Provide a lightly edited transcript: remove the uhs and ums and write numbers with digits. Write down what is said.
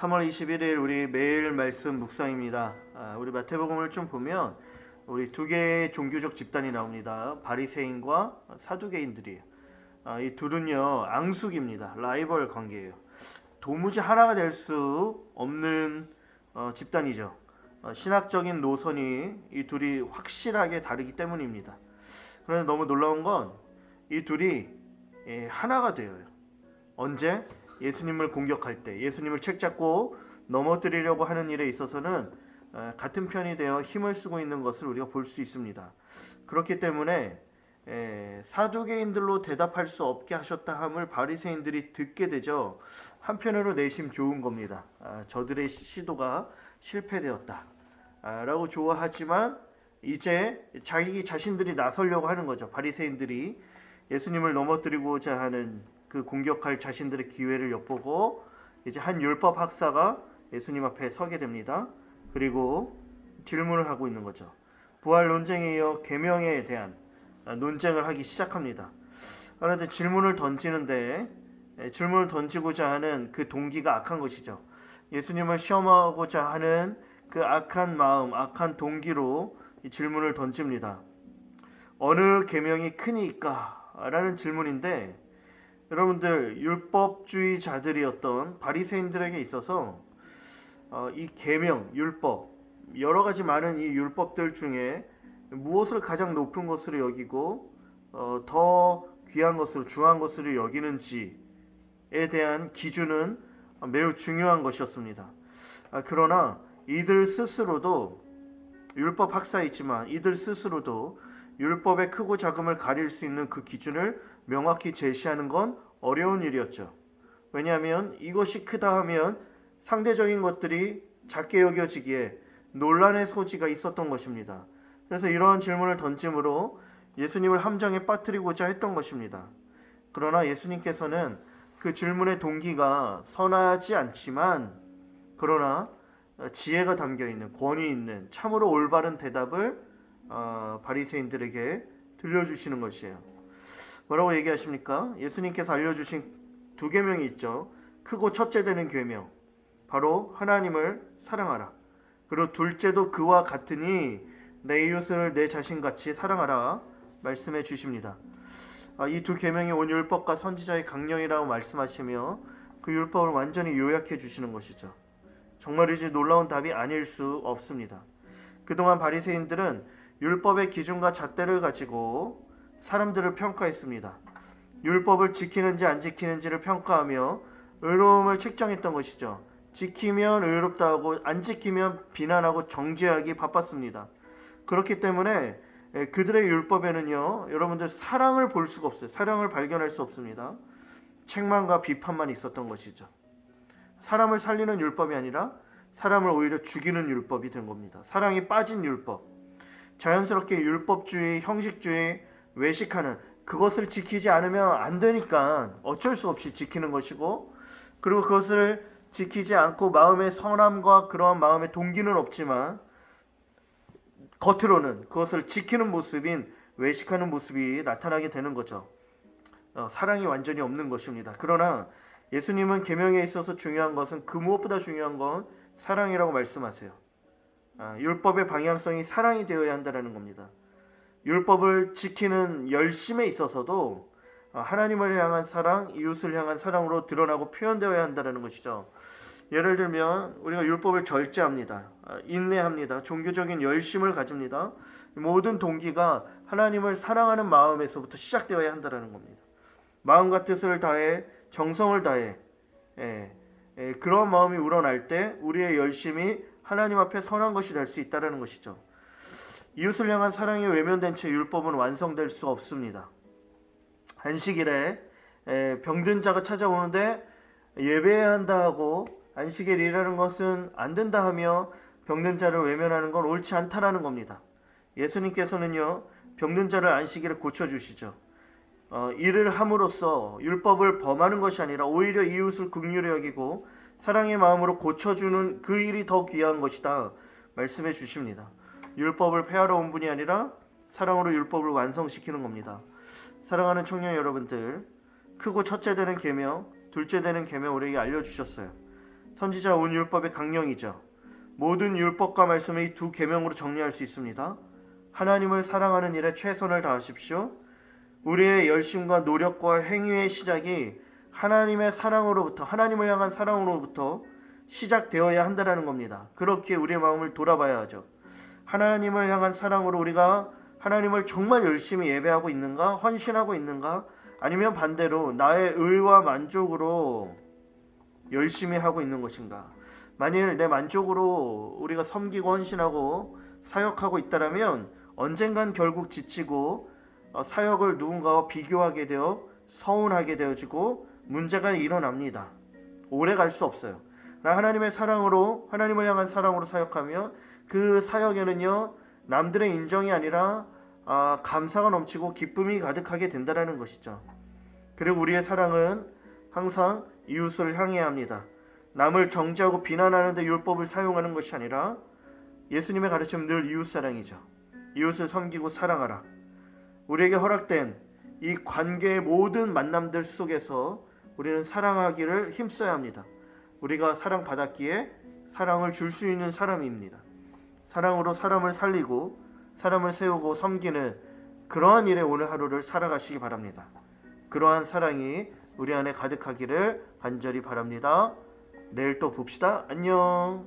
3월 21일 우리 매일 말씀 묵상입니다. 우리 마태복음을 좀 보면 우리 두 개의 종교적 집단이 나옵니다. 바리새인과 사두개인들이에요. 이 둘은요 앙숙입니다. 라이벌 관계예요. 도무지 하나가 될 수 없는 집단이죠. 신학적인 노선이 이 둘이 확실하게 다르기 때문입니다. 그런데 너무 놀라운 건 이 둘이 하나가 되어요. 언제? 예수님을 공격할 때, 예수님을 책잡고 넘어뜨리려고 하는 일에 있어서는 같은 편이 되어 힘을 쓰고 있는 것을 우리가 볼 수 있습니다. 그렇기 때문에 사두개인들로 대답할 수 없게 하셨다 함을 바리새인들이 듣게 되죠. 한편으로 내심 좋은 겁니다. 저들의 시도가 실패되었다 라고 좋아하지만 이제 자기 자신들이 나서려고 하는 거죠. 바리새인들이 예수님을 넘어뜨리고자 하는 그 공격할 자신들의 기회를 엿보고 이제 한 율법 학사가 예수님 앞에 서게 됩니다. 그리고 질문을 하고 있는 거죠. 부활 논쟁에 이어 계명에 대한 논쟁을 하기 시작합니다. 그런데 질문을 던지고자 하는 그 동기가 악한 것이죠. 예수님을 시험하고자 하는 그 악한 마음, 악한 동기로 이 질문을 던집니다. 어느 계명이 크니까? 라는 질문인데 여러분들 율법주의자들이었던 바리새인들에게 있어서 이 계명, 율법 여러 가지 많은 이 율법들 중에 무엇을 가장 높은 것으로 여기고 더 귀한 것으로 중요한 것으로 여기는지에 대한 기준은 매우 중요한 것이었습니다. 그러나 이들 스스로도 율법 학사이지만 이들 스스로도 율법의 크고 작음을 가릴 수 있는 그 기준을 명확히 제시하는 건 어려운 일이었죠. 왜냐하면 이것이 크다 하면 상대적인 것들이 작게 여겨지기에 논란의 소지가 있었던 것입니다. 그래서 이러한 질문을 던짐으로 예수님을 함정에 빠뜨리고자 했던 것입니다. 그러나 예수님께서는 그 질문의 동기가 선하지 않지만 그러나 지혜가 담겨있는 권위 있는 참으로 올바른 대답을 바리새인들에게 들려주시는 것이에요. 뭐라고 얘기하십니까? 예수님께서 알려주신 두 계명이 있죠. 크고 첫째 되는 계명, 바로 하나님을 사랑하라. 그리고 둘째도 그와 같으니 내 이웃을 내 자신같이 사랑하라 말씀해 주십니다. 이 두 계명이 온 율법과 선지자의 강령이라고 말씀하시며 그 율법을 완전히 요약해 주시는 것이죠. 정말이지 놀라운 답이 아닐 수 없습니다. 그동안 바리새인들은 율법의 기준과 잣대를 가지고 사람들을 평가했습니다. 율법을 지키는지 안 지키는지를 평가하며 의로움을 책정했던 것이죠. 지키면 의롭다 하고 안 지키면 비난하고 정죄하기 바빴습니다. 그렇기 때문에 그들의 율법에는요, 여러분들 사랑을 볼 수가 없어요. 사랑을 발견할 수 없습니다. 책망과 비판만 있었던 것이죠. 사람을 살리는 율법이 아니라 사람을 오히려 죽이는 율법이 된 겁니다. 사랑이 빠진 율법. 자연스럽게 율법주의, 형식주의, 외식하는 그것을 지키지 않으면 안 되니까 어쩔 수 없이 지키는 것이고, 그리고 그것을 지키지 않고 마음의 선함과 그러한 마음의 동기는 없지만 겉으로는 그것을 지키는 모습인 외식하는 모습이 나타나게 되는 거죠. 사랑이 완전히 없는 것입니다. 그러나 예수님은 계명에 있어서 중요한 것은 그 무엇보다 중요한 건 사랑이라고 말씀하세요. 율법의 방향성이 사랑이 되어야 한다는 겁니다. 율법을 지키는 열심에 있어서도 하나님을 향한 사랑, 이웃을 향한 사랑으로 드러나고 표현되어야 한다는 것이죠. 예를 들면 우리가 율법을 절제합니다. 인내합니다. 종교적인 열심을 가집니다. 모든 동기가 하나님을 사랑하는 마음에서부터 시작되어야 한다는 겁니다. 마음과 뜻을 다해 정성을 다해 그런 마음이 우러날 때 우리의 열심이 하나님 앞에 선한 것이 될 수 있다는 것이죠. 이웃을 향한 사랑이 외면된 채 율법은 완성될 수 없습니다. 안식일에 병든 자가 찾아오는데 예배해야 한다 하고 안식일 일하는 것은 안 된다 하며 병든 자를 외면하는 건 옳지 않다라는 겁니다. 예수님께서는요, 병든 자를 안식일에 고쳐주시죠. 일을 함으로써 율법을 범하는 것이 아니라 오히려 이웃을 긍휼히 여기고 사랑의 마음으로 고쳐주는 그 일이 더 귀한 것이다 말씀해 주십니다. 율법을 폐하러 온 분이 아니라 사랑으로 율법을 완성시키는 겁니다. 사랑하는 청년 여러분들, 크고 첫째 되는 계명, 둘째 되는 계명 우리에게 알려주셨어요. 선지자 온 율법의 강령이죠. 모든 율법과 말씀을 이 두 계명으로 정리할 수 있습니다. 하나님을 사랑하는 일에 최선을 다하십시오. 우리의 열심과 노력과 행위의 시작이 하나님의 사랑으로부터, 하나님을 향한 사랑으로부터 시작되어야 한다는 겁니다. 그렇게 우리의 마음을 돌아봐야 하죠. 하나님을 향한 사랑으로 우리가 하나님을 정말 열심히 예배하고 있는가? 헌신하고 있는가? 아니면 반대로 나의 의와 만족으로 열심히 하고 있는 것인가? 만일 내 만족으로 우리가 섬기고 헌신하고 사역하고 있다면 언젠간 결국 지치고 사역을 누군가와 비교하게 되어 서운하게 되어지고 문제가 일어납니다. 오래 갈 수 없어요. 하나님의 사랑으로, 하나님을 향한 사랑으로 사역하며 그 사역에는요 남들의 인정이 아니라 감사가 넘치고 기쁨이 가득하게 된다는 것이죠. 그리고 우리의 사랑은 항상 이웃을 향해야 합니다. 남을 정죄하고 비난하는 데 율법을 사용하는 것이 아니라 예수님의 가르침은 늘 이웃사랑이죠. 이웃을 섬기고 사랑하라. 우리에게 허락된 이 관계의 모든 만남들 속에서 우리는 사랑하기를 힘써야 합니다. 우리가 사랑받았기에 사랑을 줄 수 있는 사람입니다. 사랑으로 사람을 살리고 사람을 세우고 섬기는 그러한 일에 오늘 하루를 살아가시기 바랍니다. 그러한 사랑이 우리 안에 가득하기를 간절히 바랍니다. 내일 또 봅시다. 안녕.